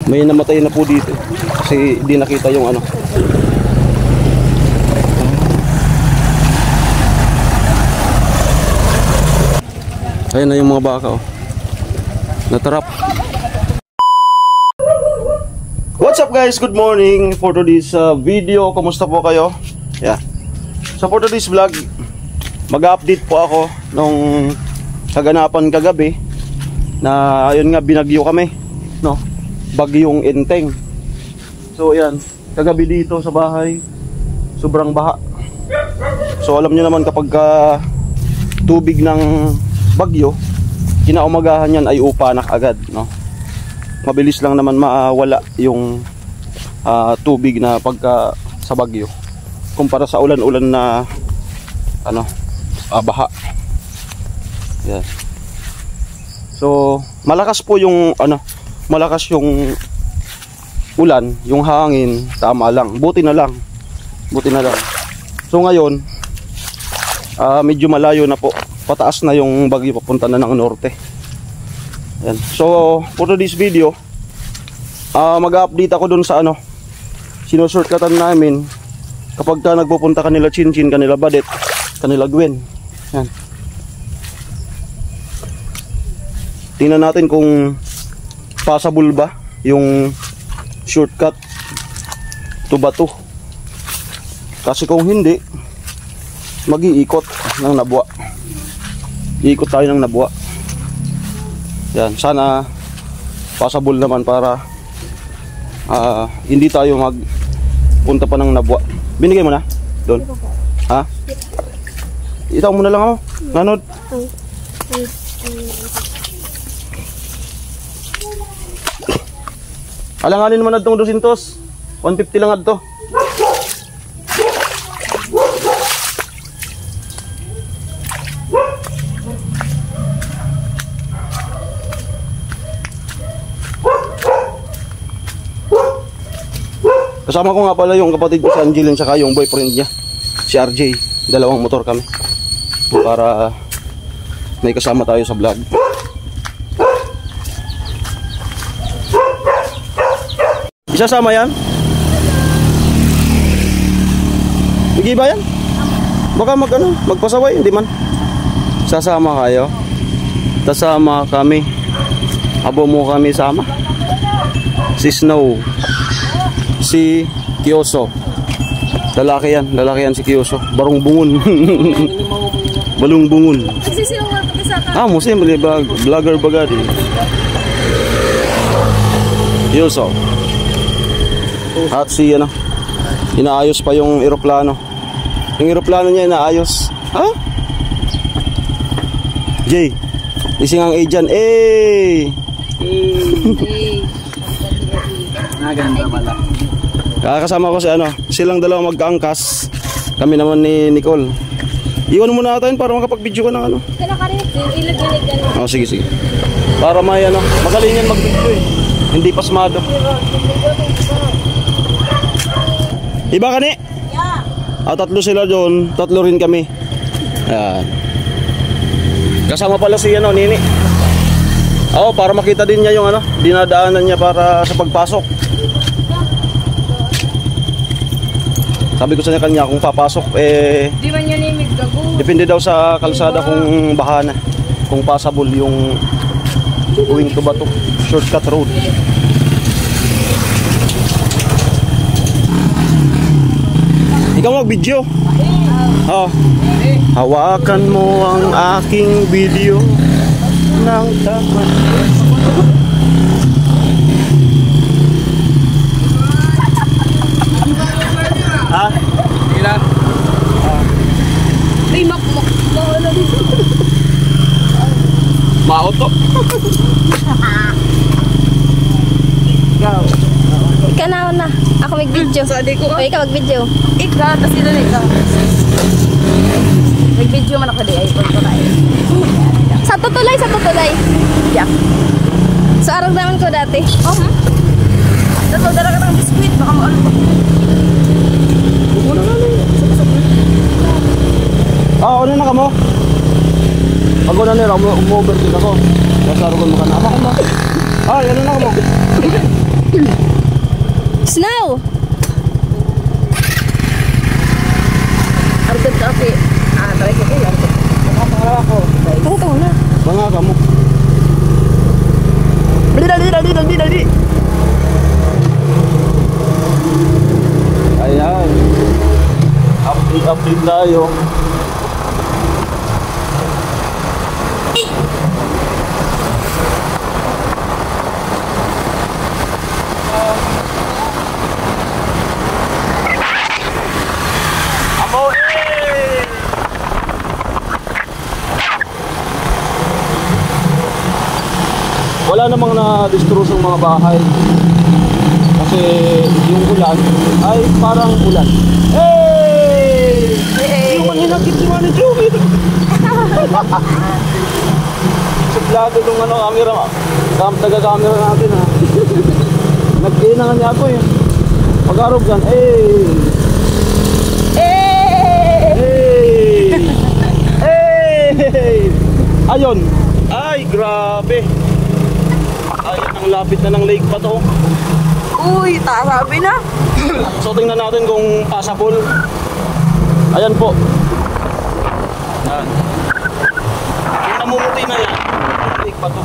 May namatay na po dito kasi di nakita yung ano. Ayan na yung mga baka oh. Natarap. What's up guys? Good morning for today's video. Kumusta po kayo? Yeah. So for today's vlog, mag-update po ako nung kaganapan kagabi na ayun nga binagyo kami, no? Bagyong Enteng. So ayan, kagabi dito sa bahay sobrang baha. So alam niyo naman kapag tubig ng bagyo, kinaumagahan yan ay upanak agad, no? Mabilis lang naman mawala yung tubig na pagka sa bagyo kumpara sa ulan-ulan na ano, baha. Yan. So malakas po yung ano, malakas yung ulan, yung hangin, tama lang. Buti na lang. Buti na lang. So ngayon, medyo malayo na po. Pataas na yung bagyo, papunta na ng norte. Yan. So for this video, mag-update ako dun sa ano, sinushortcutan namin kapag ka nagpupunta kanila Chinchin, kanila Badet, kanila Gwen. Yan. Tingnan natin kung possible ba yung shortcut to Bato. Kasi kung hindi, mag-iikot ng Nabwa. Iikot tayo ng Nabwa. Yan, sana possible naman para hindi tayo magpunta pa ng Nabwa. Binigay mo na? Doon? Ha? Itaw mo na lang ako. Nanod. Alanganin mo na itong 200. 150 lang ito. Kasama ko nga pala yung kapatid ko si Angeline saka yung boyfriend niya, si RJ. Dalawang motor kami para may kasama tayo sa vlog. Isasama yan? Hindi ba yan? Baka magpasaway, hindi man. Sasama kayo. Tasama kami. Abo mo kami sama. Si Snow. Si Kiyoso. Lalaki yan si Kiyoso. Barong bungun. Balong bungun. Musim vlogger bagadi. Kiyoso. At si ano, inaayos pa yung eroplano. Yung eroplano niya inaayos. Ha? Jay, ising ang agent. Naganda pala. Kakasama ko si ano, silang dalawa magkaangkas. Kami naman ni Nicole. Iwan mo na natin para makapag-video ka ng ano. Oh, sige. Para may ano, magaling yan mag-video eh. Hindi pasmado. Iba ka ni? Yeah. Tatlo sila doon, tatlo rin kami. Ayan. Kasama pala si ano, Nini. Para makita din niya yung ano, dinadaanan niya para sa pagpasok. Sabi ko sa kanya kung papasok di man yan imig gago. Depende daw sa kalsada kung bahana, kung passable yung going to Bato shortcut road. Ikaw mag-video. Hawakan mo ang aking video ng dapat. Ha? Ilan? Ay, ano dito? Maoto. Go. Ikaw na. Ako mag-video. O ikaw mag-video. Ikaw, tapos sila na ikaw. Mag-video man ako di ay pagkakain. Sa tutulay. Yeah. Sa araw naman ko dati. Tapos dala ka ng biskuit, baka maalo pa. Ano na ka mo? Pag una nila, umu-overtake ako. Nasa araw ko makanama ka mo. Ano na ka mo? Snow! Artod kape. Try ko kayo. Artod. Ako. Tungtong na. Mga kamo. Dali. Ayan. Update tayo. Amo, wala namang na-distruse ng mga bahay. Kasi yung ulan ay parang ulan. Hey! Yung manhinagit si Manny Joey. Suplado nung camera. Taga-camera natin ha. Nag-inangan niya ako eh. Pag-arog yan. Hey! Hey! Ayun. Ay, grabe. Ayun, ang lapit na ng lake pa to. Uy, tarabi na. So tingnan natin kung passable. Ayan po. Yan. Yung namumuti na yan. Lake pa to.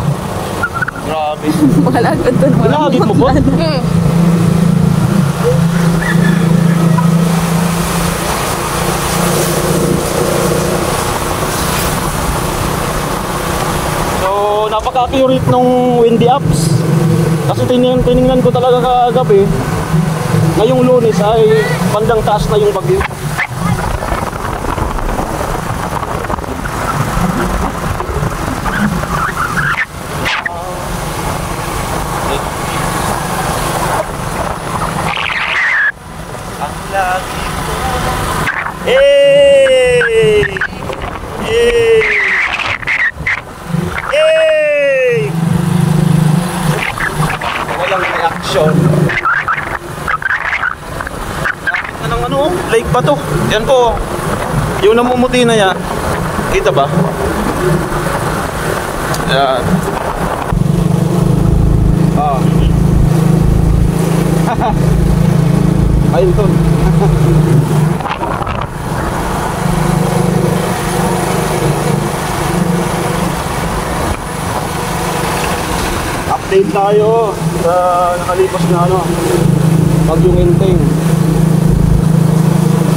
Grabe. Malagod doon. Pinagit mo po? So napaka-accurate nung windy ups. Kasi tiningnan ko talaga kagabi. Ngayong Lunes ay bandang taas na yung bagyo. Hey! Hey! Hey! Walang reaction. Nakita ng lake ba to? Yan po. Yung namumuti na yan. Kita ba? Yan. Ayun to. Update tayo sa nakalipas na bagyong Enteng.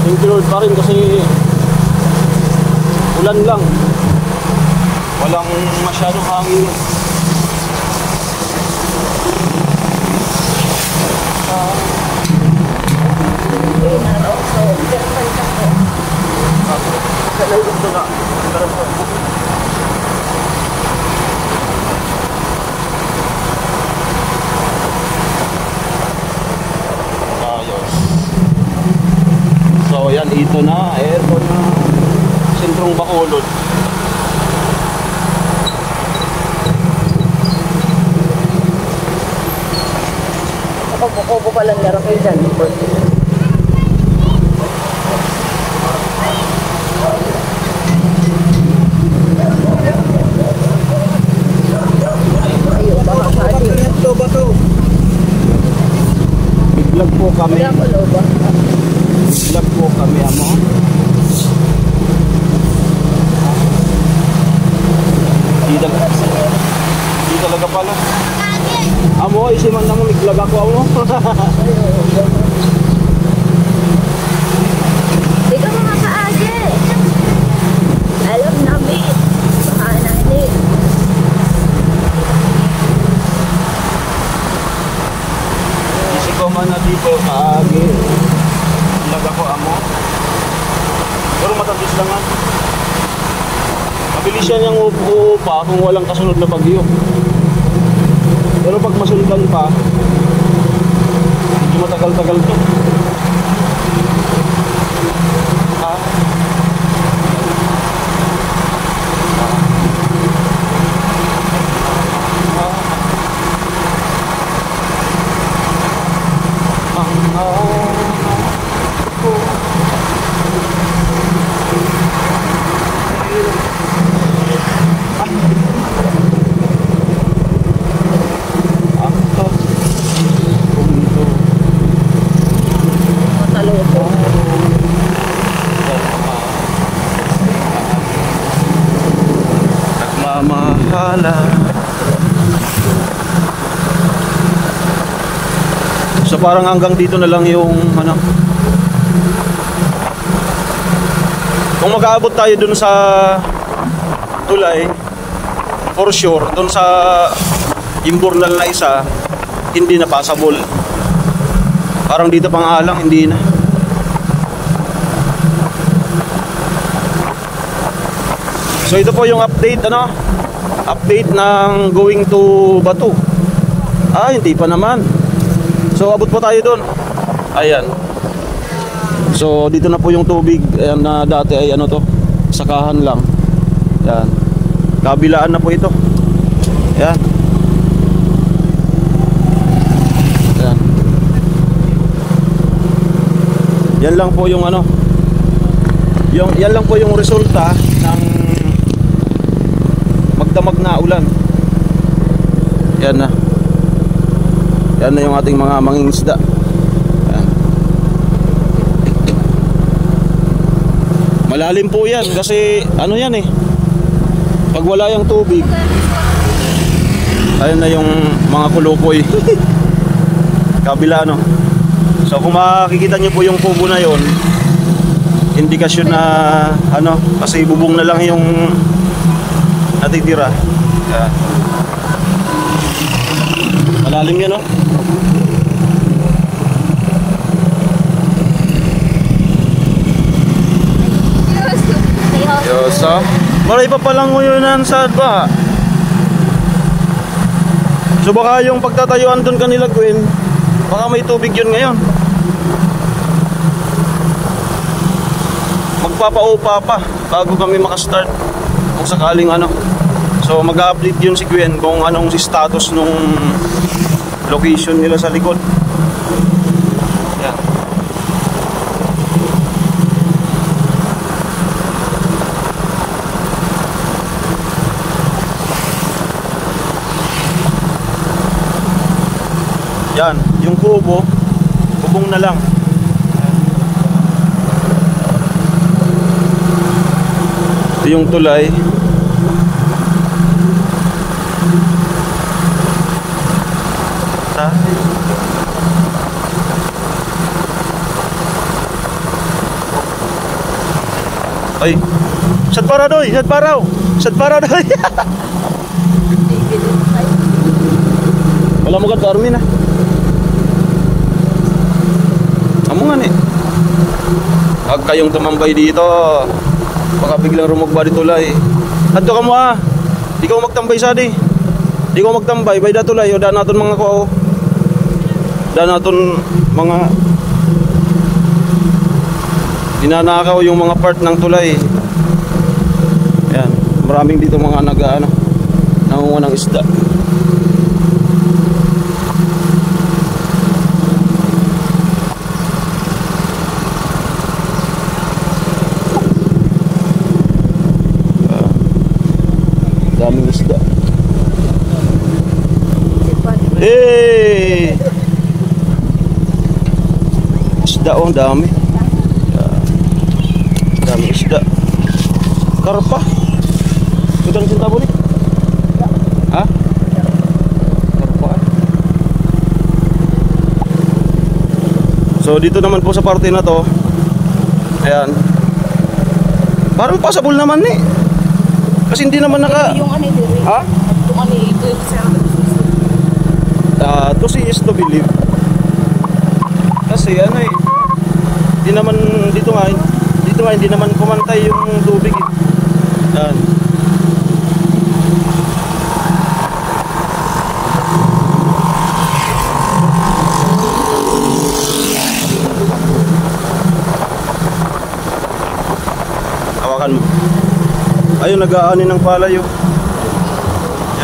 Thank you Lord pa rin kasi ulan lang. Walang masyadong hangin. So yan, ito na sentrong Bacolod. Ako pa lang laro kayo dyan. Biglag po kami. Biglag po kami amo. Di talaga pala. Amo, isi man nang biglag ako amo. Di ka mga kaage. Alam namin. Baka na hindi. Isi ko man na dito kaagi. Biglag ako amo. Pero matapis lang nga. Mabilis yan yung uupa kung walang kasunod na bagyo. Pero pag masundan pa, medyo matagal-tagal to. So parang hanggang dito na lang yung ano. Kung mag-aabot tayo dun sa tulay, for sure, dun sa imburnal na isa, hindi na passable. Parang dito pang alang, hindi na. So ito po yung update, ano? Update ng going to Batu. Ah, hindi pa naman. So abot po tayo doon. Ayan. So dito na po yung tubig. Ayan, na dati ay ano to, sakahan lang. Ayan. Kabilaan na po ito. Ayan. Ayan. Yan lang po yung ano. Yan lang po yung resulta ng magdamag na ulan. Yan na. Yan na yung ating mga mangingisda. Yan. Malalim po yan kasi ano yan eh, pag wala yung tubig, ayun na yung mga kulukoy. Kabila no. So kung makikita nyo po yung kubo na yon, indikasyon na ano, kasi bubong na lang yung natitira. Yan. Malalim yan, no? Yosa. Maray pa palang nguyunan sa ba? So baka yung pagtatayuan doon kanila, Gwen, baka may tubig yun ngayon. Magpapaupa pa bago kami makastart kung sakaling ano. So mag-update yun si Gwen kung anong si status nung location nila sa likod. Yan. Yan, yung kubo, bubong na lang. Ito yung tulay. Ay, sad para doy, sad paraw. Sad para doy. Wala mo ka Armin ah. Amo nga ni. Huwag kayong tumambay dito. Baka biglang rumugba di tulay. Adto ka mo ah. Di ka magtambay sa di. Di ko magtambay bay da tulay o da naton mga ko. Da naton mga dinanakaw yung mga part ng tulay. Ayan, maraming dito mga nag-ano, nangunguha ng isda. Daming isda. Hey! Isda oh, dami. Dami isda. Karpa. Udang cinta boleh? Ha? Karpa. So dito naman po sa parte na to. Ayan. Parang passable naman ni. Kasi hindi naman naka... Yung ano dito. Ha? Yung ano ito yung To see is to believe. Kasi ano eh, hindi naman dito nga hindi naman kumantay yung tubig eh. Yan. Hawakan mo. Ayun, nag-aani ng palay oh.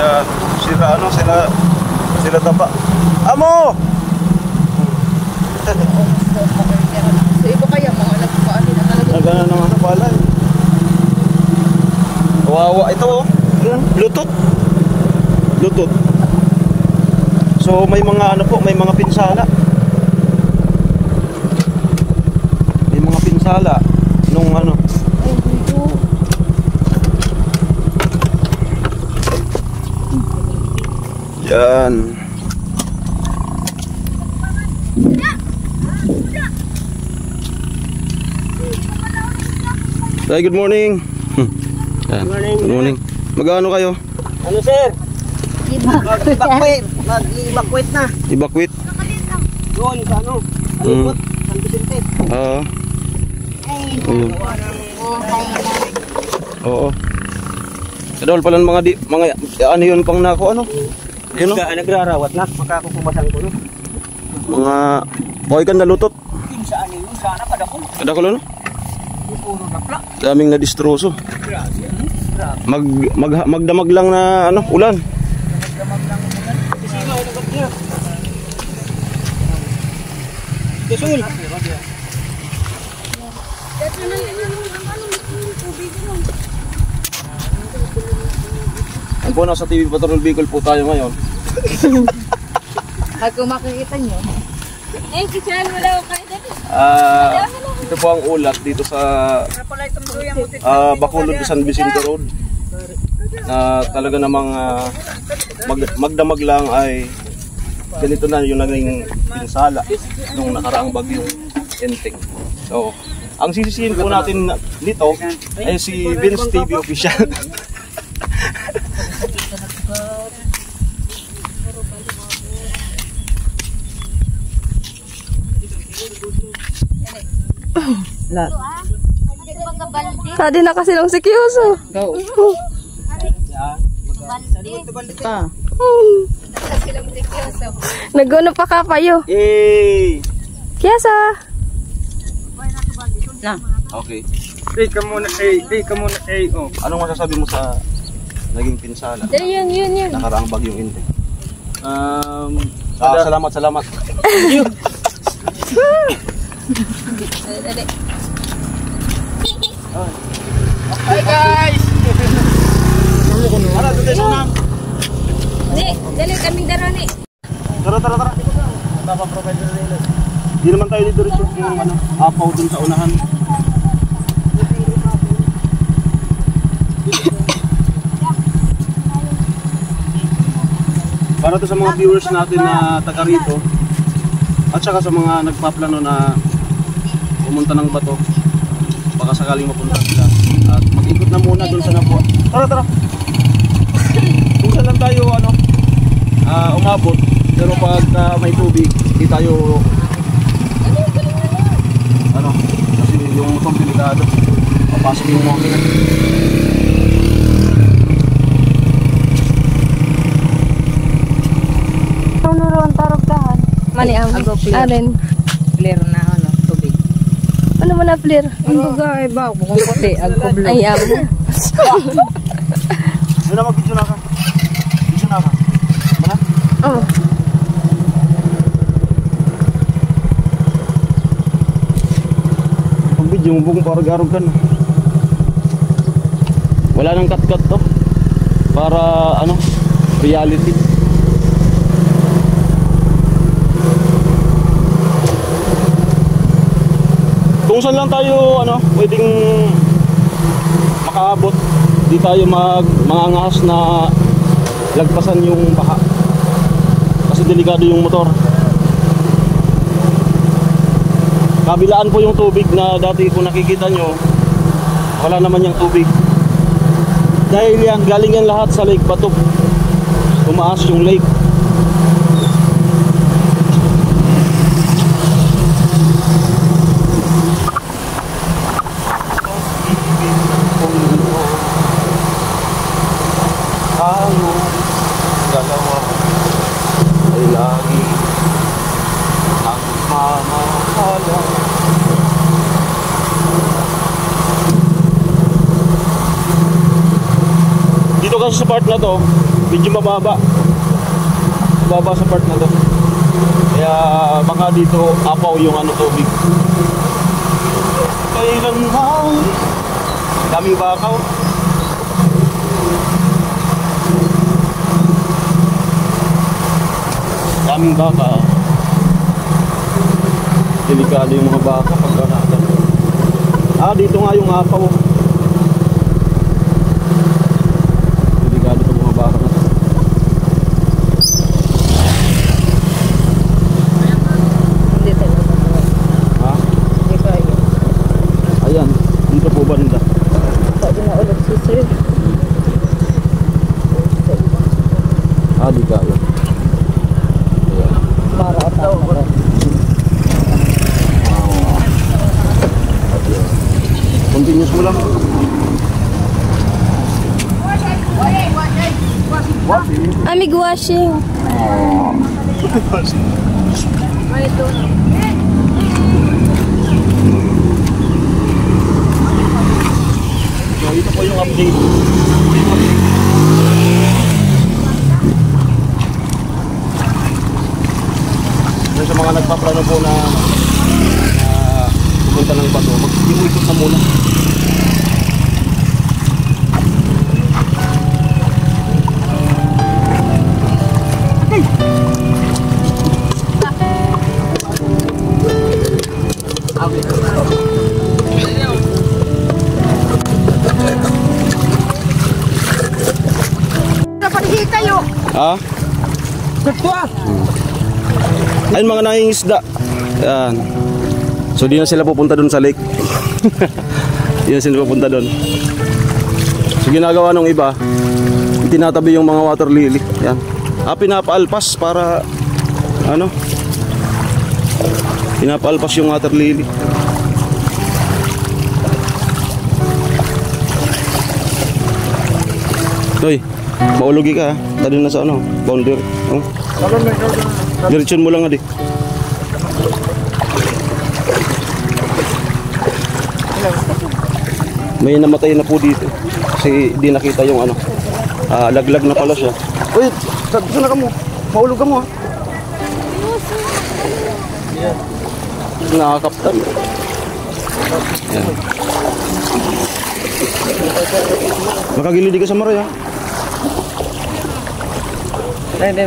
Yan, sila tapa. Amo! So iba kaya mga nagpaan din ang talaga. Nagana naman sa palay. Wawa ito oh. Bluetooth. So may mga ano po, may mga pinsala. May mga pinsala nung ano. Ay, dito. Yan. Ay, good morning. Yan. Good morning. Mag-ano kayo? Ano sir? Iba. Mag-evacuate na. Evacuate? Doon sa ano? Alipot. San Vicente. Oo. Ayun. Oo. Kadol pala ng mga ano yun pang nako ano? Yun no? Nagrarawat na. Makakukubasan ko no. Mga boy kan nalutot. Yung saan yun? Sana kadakol. Kadakol no? Puro napla. Daming na-distroso. Grabe. Magdamag lang na ano, ulan. Sino ay nagap niya? Desul. Yan po, nasa TV Patrol Bicol po tayo ngayon. Kung makikita nyo. Eh, kisahan mo lang kayo dito. Ito po ang ulat dito sa Bacolod to San Vicente Road. Talaga namang magdamag lang ay ganito na yung naging pinsala nung nakaraang bagyong Enteng. So, ang sisisihin po natin dito ay si Vince TV Official. Kadi na kasi lang si Kiyoso. Go. Naguno pa ka payo. Yay! Kiyoso. Okay. Take muna oh. Anong masasabi mo sa naging pinsala? Yun. Nakaraang bagyong Enteng. Salamat. Hi guys. Ni, dali kaming darani. Tara. Di naman tayo dito rin yung ano, apaw dun sa unahan. Para to sa mga viewers natin na taga rito at saka sa mga nagpaplano na pumunta ng bato, baka sakaling mapunta sila at mag-ikot na muna dun sa napo. Tara. Kung saan lang tayo ano, umabot, pero pag may tubig, hindi tayo ano, kasi yung motor delikado, papasok yung makina. Nuron tarog kahan. Mani ang aren. Clear na ano, tubig. Ano mo na clear? Ang bagay ba kung puti ang kublo. Ay amo. Ano na mag-video na ka? Video na ka? Mana? Oh. Pag video mo bukong parag-arog ka na. Wala nang cut-cut to. Para ano, reality. Kung saan lang tayo ano, pwedeng makaabot, di tayo mangangahas na lagpasan yung baha. Kasi delikado yung motor. Kabilaan po yung tubig na dati kung nakikita nyo, wala naman yung tubig. Dahil yan, galing yan lahat sa Lake Batog. Tumaas yung lake. Dalawa ay lagi ang mamahala. Dito kasi sa part na to, medyo mababa sa part na to, kaya baka dito apaw yung ano tubig. Kailan man daming bakaw. Daming baka. Delikado yung mga baka pag ganagan. Dito nga yung apaw. Delikado itong mga baka na. Dito. Ha? Dito ay. Ayan. Dito po banda. Linis mo lang. Amig washing. So, ito po yung update. So, sa mga nagpaplano po na pupunta ng bato, mag-ikot na muna. Ah? Ayun mga nangingisda. Yan. So di na sila pupunta doon sa lake. Di na sila pupunta doon. So ginagawa ng iba, tinatabi yung mga water lily. Yan. Pinapaalpas para ano? Pinapaalpas yung water lily. Hoy, maulugi ka ha. Tadi na sa ano, boundary. Oh. Direksyon mo lang adi. May namatay na po dito. Kasi di nakita yung ano. Laglag na pala siya. Uy, saan na ka mo? Maulog ka mo ha. Nakakaptan. Yan. Makagilid ka sa maray ha. Dan.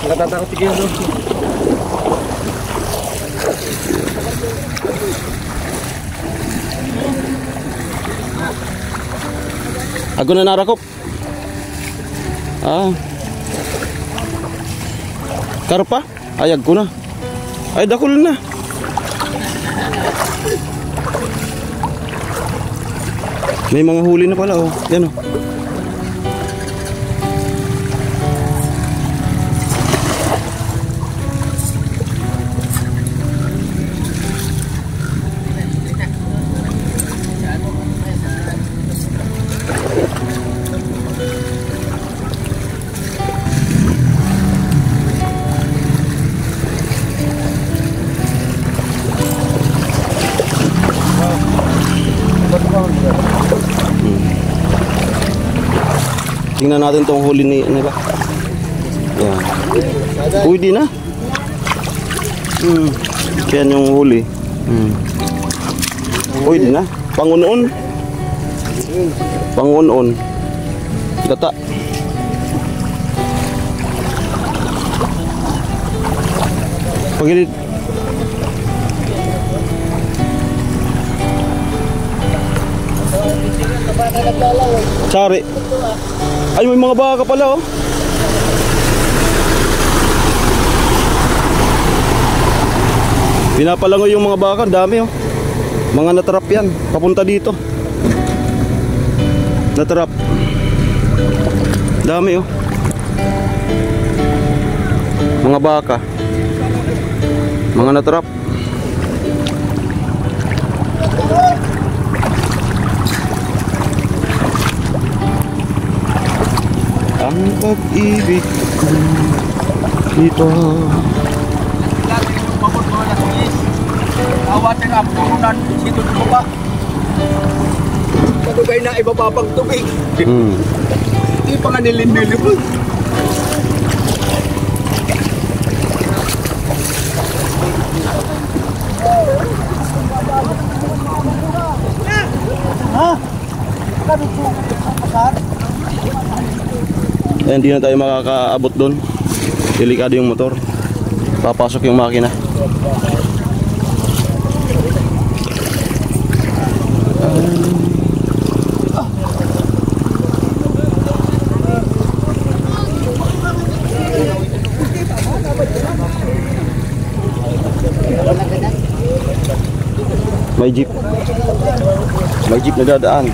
Natatakot si Kenzo. Ako na narakop. Karpa? Ayag ko na. Ay, dakol na. May mga huli na pala oh. Yan oh. Tingnan natin tong huli nila. Yan. Uy, di na. Yan yung huli. Uy, di na. Pangunon. Pangunon. Gata. Pagilid. Sari. Ay, may mga baka pala oh. Pinapalangoy yung mga baka, dami oh. Mga natrap yan, papunta dito. Natrap. Dami oh. Mga baka. Mga natrap. Ang pag-ibig ko dito. Awatin ang purunan dito sa baba. Kadugay na ibaba pang tubig. Hindi pa nga nilin-nilin mo. Hindi na tayo makakaabot doon. Delikado yung motor. Papasok yung makina. May jeep. May jeep na dadaan.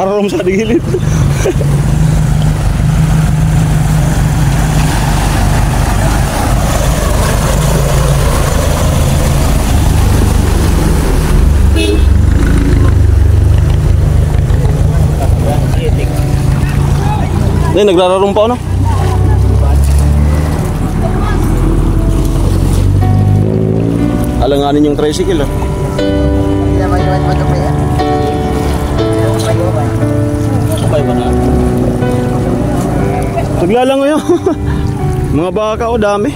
Nakaroon sa gilid. Hindi, nagrararong pa ano? Alanganin yung tricycle ah. Naglalangoy yun. Mga baka o dami.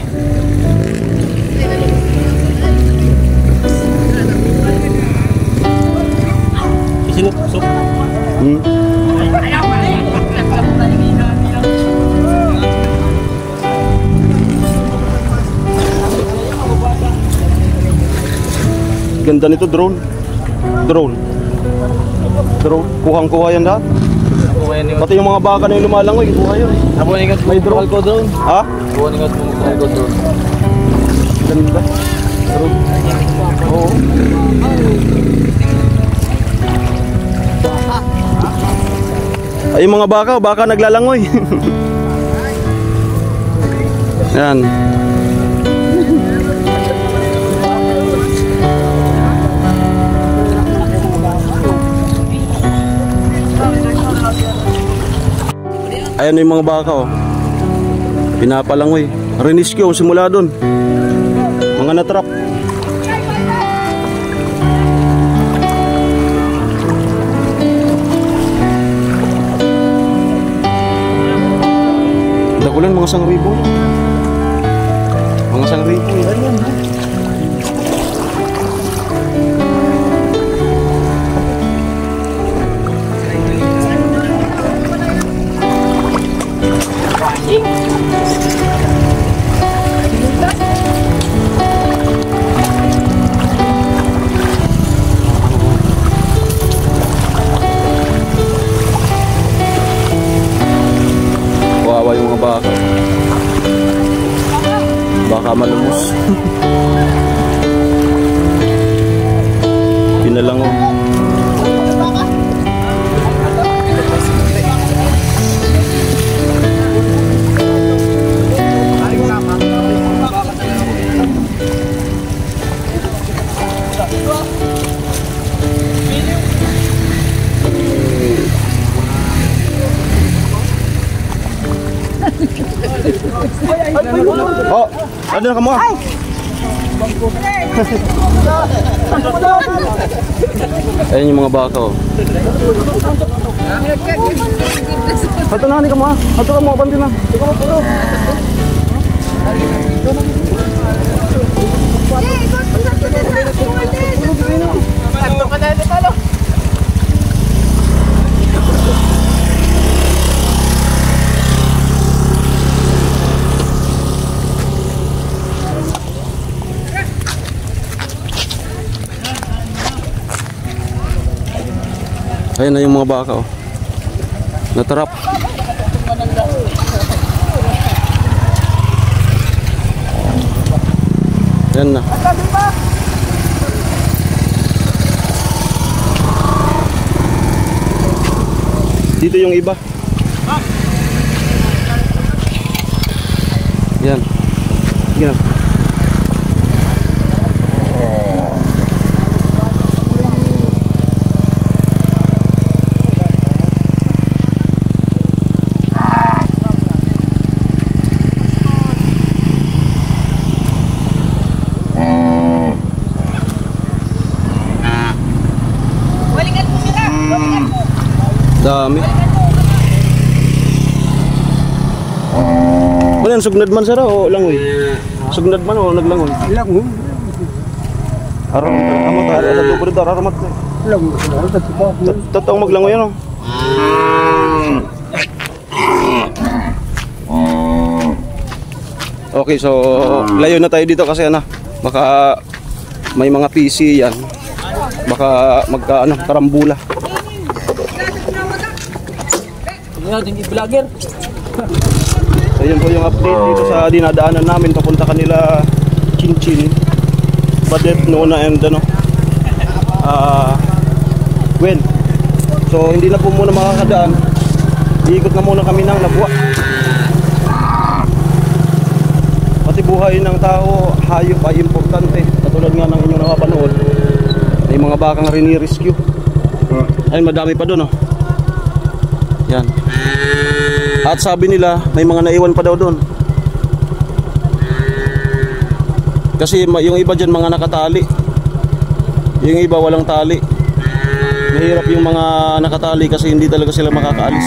Ganda nito, drone. Drone. Kuhang-kuha yan lahat. Pati yung mga baka na yung lumalangoy, kuha yun. May drone. Ha? Ganda. Drone. Oo. Ay, yung mga baka naglalangoy. Yan. Ayan yung mga baka oh. Pinapalangoy. Reniskyo simula doon. Mga natrap. Dakulan mga 1,000. Mga 1,000. Ayan. Kawawa yung mga baka. Baka malumos. Pinalango. Oh, ada kamu ah? Ayan yung mga baka oh. Hato na ni kamu ah. Hato kamu bantin na. Ayan na yung mga baka oh. Natrap. Ayan na. Dito yung iba. Yan. Yan. Dami. Wala sugnad man sara o langoy. Sugnad man o naglangoy. Langoy. Araw amat ala do pud aramat. Langoy. Totoo maglangoy ano. Okay, so layo na tayo dito kasi ano, baka may mga PC yan. Baka magka ano, karambula. Yung vlogger. So yun po yung update dito sa dinadaanan namin papunta kanila Chinchin, Badet, Nona and ano Gwen. So So hindi na po muna makakadaan. Iikot na muna kami ng Labuan. Pati buhay ng tao, hayop ay importante. Katulad nga ng inyong nakapanood, may mga bakang rini-rescue. Ay, madami pa doon, oh. Yan. At sabi nila, may mga naiwan pa daw doon. Kasi yung iba dyan mga nakatali, yung iba walang tali. Mahirap yung mga nakatali kasi hindi talaga sila makakaalis.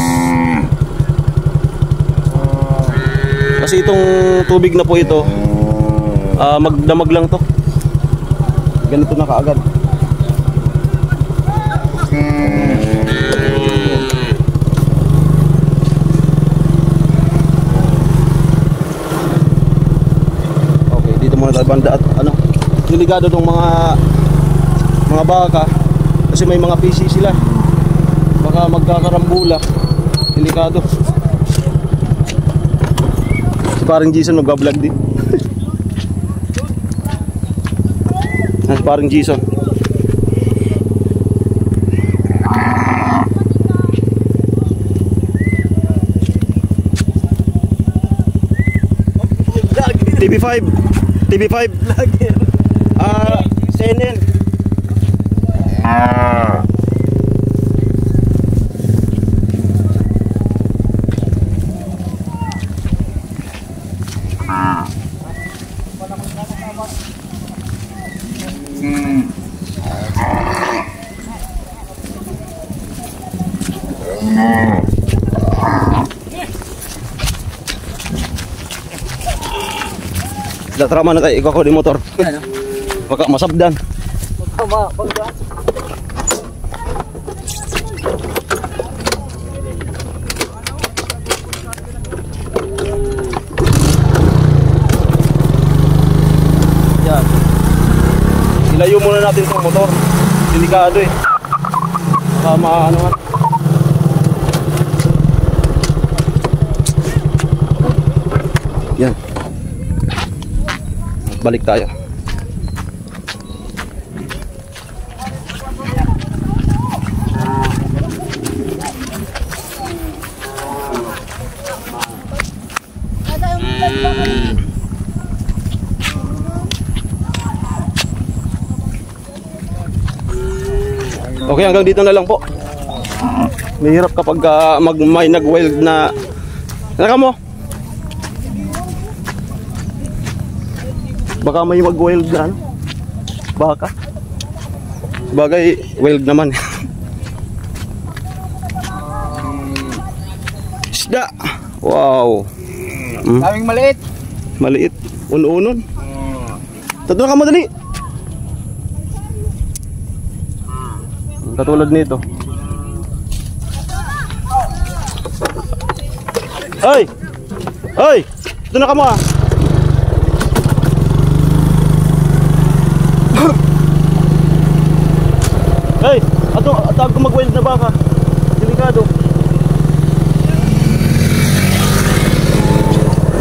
Kasi itong tubig na po ito, magdamag lang to. Ganito na kaagad. Okay, dito muna tayo banda at ano, delikado ng mga baka kasi may mga PC sila. Baka magkakarambula. Delikado. Si parang Jason magbablog din. Si parang Jason. TV5 CNN. Trama na tayo, ikaw ko di motor. Baka masabdan. Yan. Ilayo muna natin itong motor. Delikado eh. Baka ano nga. Yan. Balik tayo. Okay, hanggang dito na lang po. Mahirap kapag may nag-wild na. Naka mo? Baka may mag-wild na ano? Baka. Bagay, wild naman. Isda. Wow. Daming maliit. Maliit. Un-unon. Tatlo ka madali. Katulad nito. Ay! Ay! Ito na ka mo ah. Hey! Atawag ko mag-wild na baka. Delikado.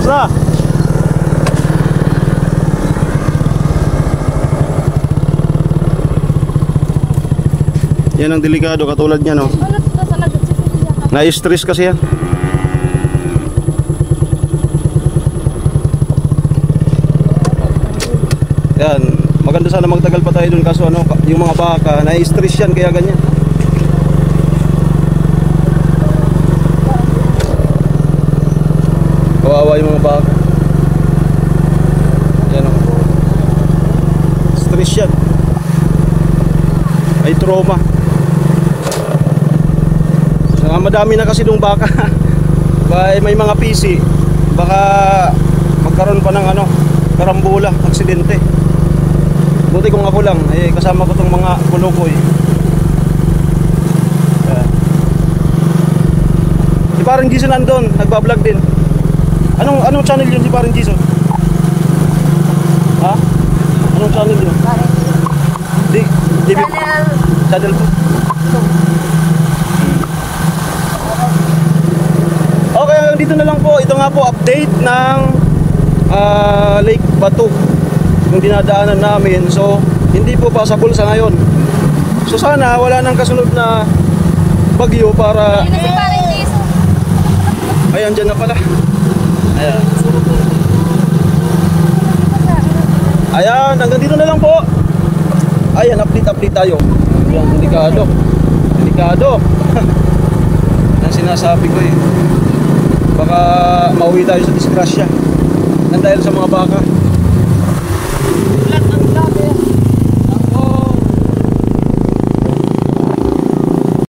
Basta! Yan ang delikado katulad niya, no? Na-stress kasi yan. Yan, maganda sana magtagal pa tayo dun kaso ano, yung mga baka na-stress yan kaya ganyan. Kawawa yung mga baka. Yan o. Stress yan. Ay trauma. Madami na kasi dong baka. May mga PC. Baka magkaroon pa ng ano, karambula, aksidente. Buti kung ako lang, eh kasama ko tong mga kulukoy. Si parang Jason nandun, nagbablog din. Anong channel yun si parang Jason? Ha? Anong channel yun? Channel 2. Okay, dito na lang po. Ito nga po update ng Lake Batu, yung dinadaanan namin. So hindi po passable sa ngayon. So sana wala nang kasunod na bagyo para... Yun na si Parang Liso. Ayan, dyan na pala. Ayan. Ayan, hanggang dito na lang po. Ayan, update tayo. Ayan, delikado. Delikado. Ang sinasabi ko eh. Baka mauwi tayo sa disgrasya. Nang dahil sa mga baka.